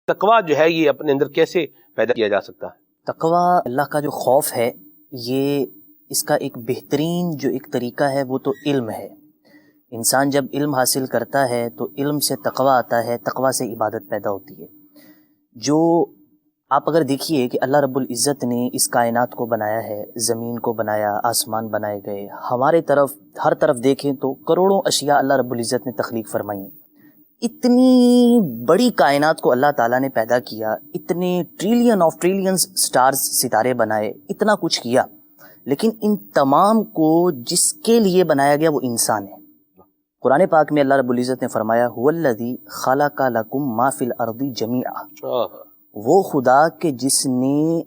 تقویٰ جو ہے یہ اپنے اندر کیسے پیدا کیا جا سکتا ہے؟ تقویٰ اللہ کا جو خوف ہے، یہ اس کا ایک بہترین جو ایک طریقہ ہے وہ تو علم ہے۔ انسان جب علم حاصل کرتا ہے تو علم سے تقویٰ آتا ہے، تقویٰ سے عبادت پیدا ہوتی ہے۔ جو آپ اگر دیکھیے کہ اللہ رب العزت نے اس کائنات کو بنایا ہے، زمین کو بنایا، آسمان بنائے گئے، ہمارے طرف ہر طرف دیکھیں تو کروڑوں اشیاء اللہ رب العزت نے تخلیق فرمائی ہیں۔ اتنی بڑی کائنات کو اللہ تعالیٰ نے پیدا کیا، اتنے ٹریلین آف ٹریلینز سٹارز، ستارے بنائے، اتنا کچھ کیا، لیکن ان تمام کو جس کے لیے بنایا گیا وہ انسان ہے۔ قرآن پاک میں اللہ رب العزت نے فرمایا هو الذی خلق لکم ما فی الارض جمیعا، وہ خدا کہ جس نے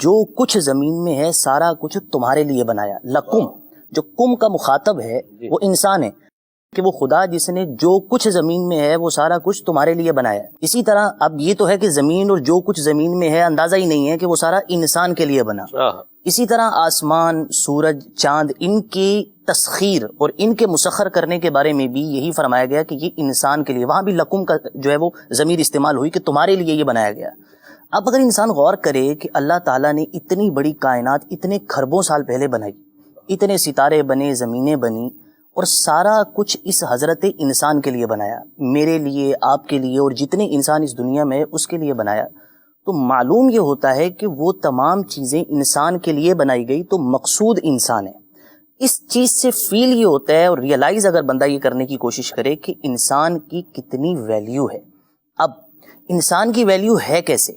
جو کچھ زمین میں ہے سارا کچھ تمہارے لیے بنایا۔ لکم، جو کم کا مخاطب ہے وہ انسان ہے، کہ وہ خدا جس نے جو کچھ زمین میں ہے وہ سارا کچھ تمہارے لیے بنایا ہے۔ اسی طرح اب یہ تو ہے کہ زمین اور جو کچھ زمین میں ہے اندازہ ہی نہیں ہے کہ وہ سارا انسان کے لیے بنا۔ اسی طرح آسمان، سورج، چاند، ان کی تسخیر اور ان کے مسخر کرنے کے بارے میں بھی یہی فرمایا گیا کہ یہ انسان کے لیے، وہاں بھی لکم کا جو ہے وہ ضمیر استعمال ہوئی کہ تمہارے لیے یہ بنایا گیا۔ اب اگر انسان غور کرے کہ اللہ تعالیٰ نے اتنی بڑی کائنات اتنے کھربوں سال پہلے بنائی، اتنے ستارے بنے، زمینیں بنی، اور سارا کچھ اس حضرت انسان کے لیے بنایا، میرے لیے، آپ کے لیے، اور جتنے انسان اس دنیا میں اس کے لیے بنایا، تو معلوم یہ ہوتا ہے کہ وہ تمام چیزیں انسان کے لیے بنائی گئی، تو مقصود انسان ہے۔ اس چیز سے فیل یہ ہوتا ہے اور ریئلائز اگر بندہ یہ کرنے کی کوشش کرے کہ انسان کی کتنی ویلیو ہے۔ اب انسان کی ویلیو ہے کیسے؟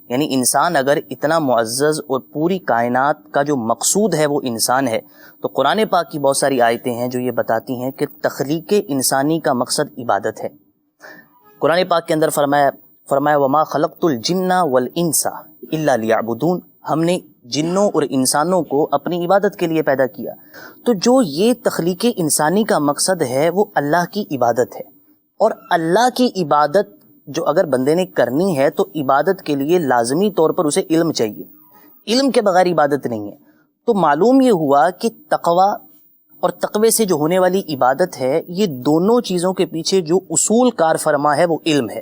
یعنی انسان اگر اتنا معزز اور پوری کائنات کا جو مقصود ہے وہ انسان ہے، تو قرآن پاک کی بہت ساری آیتیں ہیں جو یہ بتاتی ہیں کہ تخلیق انسانی کا مقصد عبادت ہے۔ قرآن پاک کے اندر فرمایا وما خلقت الجن والانس الا لیعبدون، ہم نے جنوں اور انسانوں کو اپنی عبادت کے لیے پیدا کیا۔ تو جو یہ تخلیق انسانی کا مقصد ہے وہ اللہ کی عبادت ہے، اور اللہ کی عبادت جو اگر بندے نے کرنی ہے تو عبادت کے لیے لازمی طور پر اسے علم چاہیے، علم کے بغیر عبادت نہیں ہے۔ تو معلوم یہ ہوا کہ تقویٰ اور تقوی سے جو ہونے والی عبادت ہے، یہ دونوں چیزوں کے پیچھے جو اصول کار فرما ہے وہ علم ہے۔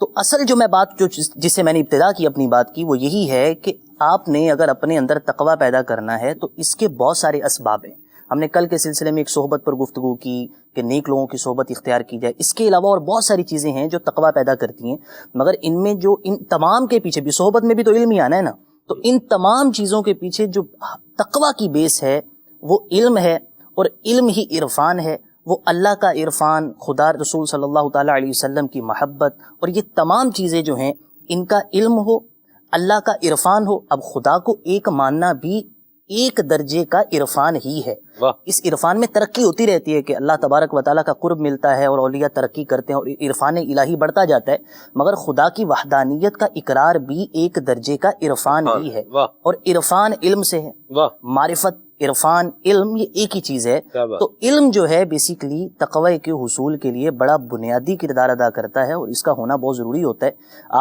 تو اصل جو میں بات جس سے میں نے ابتدا کی اپنی بات کی وہ یہی ہے کہ آپ نے اگر اپنے اندر تقویٰ پیدا کرنا ہے تو اس کے بہت سارے اسباب ہیں۔ ہم نے کل کے سلسلے میں ایک صحبت پر گفتگو کی کہ نیک لوگوں کی صحبت اختیار کی جائے، اس کے علاوہ اور بہت ساری چیزیں ہیں جو تقویٰ پیدا کرتی ہیں، مگر ان میں جو ان تمام کے پیچھے بھی، صحبت میں بھی تو علم ہی آنا ہے نا، تو ان تمام چیزوں کے پیچھے جو تقویٰ کی بیس ہے وہ علم ہے، اور علم ہی عرفان ہے۔ وہ اللہ کا عرفان، خدا رسول صلی اللہ تعالیٰ علیہ وسلم کی محبت، اور یہ تمام چیزیں جو ہیں ان کا علم ہو، اللہ کا عرفان ہو۔ اب خدا کو ایک ماننا بھی ایک درجے کا عرفان ہی ہے۔ اس عرفان میں ترقی ہوتی رہتی ہے کہ اللہ تبارک و تعالیٰ کا قرب ملتا ہے اور اولیاء ترقی کرتے ہیں اور عرفان الہی بڑھتا جاتا ہے، مگر خدا کی وحدانیت کا اقرار بھی ایک درجے کا عرفان ہی ہے، اور عرفان علم سے ہے۔ معرفت، عرفان، علم، یہ ایک ہی چیز ہے۔ تو علم جو ہے بیسیکلی تقوی کے حصول کے لیے بڑا بنیادی کردار ادا کرتا ہے، اور اس کا ہونا بہت ضروری ہوتا ہے۔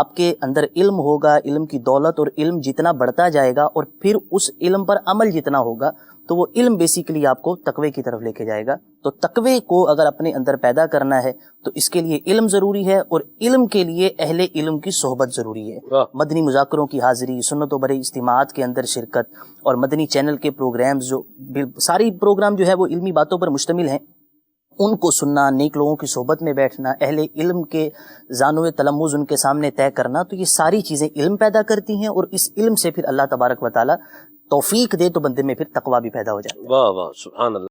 آپ کے اندر علم ہوگا، علم کی دولت، اور علم جتنا بڑھتا جائے گا اور پھر اس علم پر عمل جتنا ہوگا تو وہ علم بیسیکلی آپ کو تقوی کی طرف لے کے جائے گا۔ تو تقوی کو اگر اپنے اندر پیدا کرنا ہے تو اس کے لیے علم ضروری ہے، اور علم کے لیے اہل علم کی صحبت ضروری ہے۔ مدنی مذاکروں کی حاضری، سنت و بڑے اجتماعات کے اندر شرکت، اور مدنی چینل کے پروگرامز، جو ساری پروگرام جو ہے وہ علمی باتوں پر مشتمل ہیں، ان کو سننا، نیک لوگوں کی صحبت میں بیٹھنا، اہل علم کے زانو تلمذ ان کے سامنے طے کرنا، تو یہ ساری چیزیں علم پیدا کرتی ہیں، اور اس علم سے پھر اللہ تبارک و تعالیٰ توفیق دے تو بندے میں پھر تقویٰ بھی پیدا ہو جاتا ہے۔ واہ واہ، سبحان اللہ۔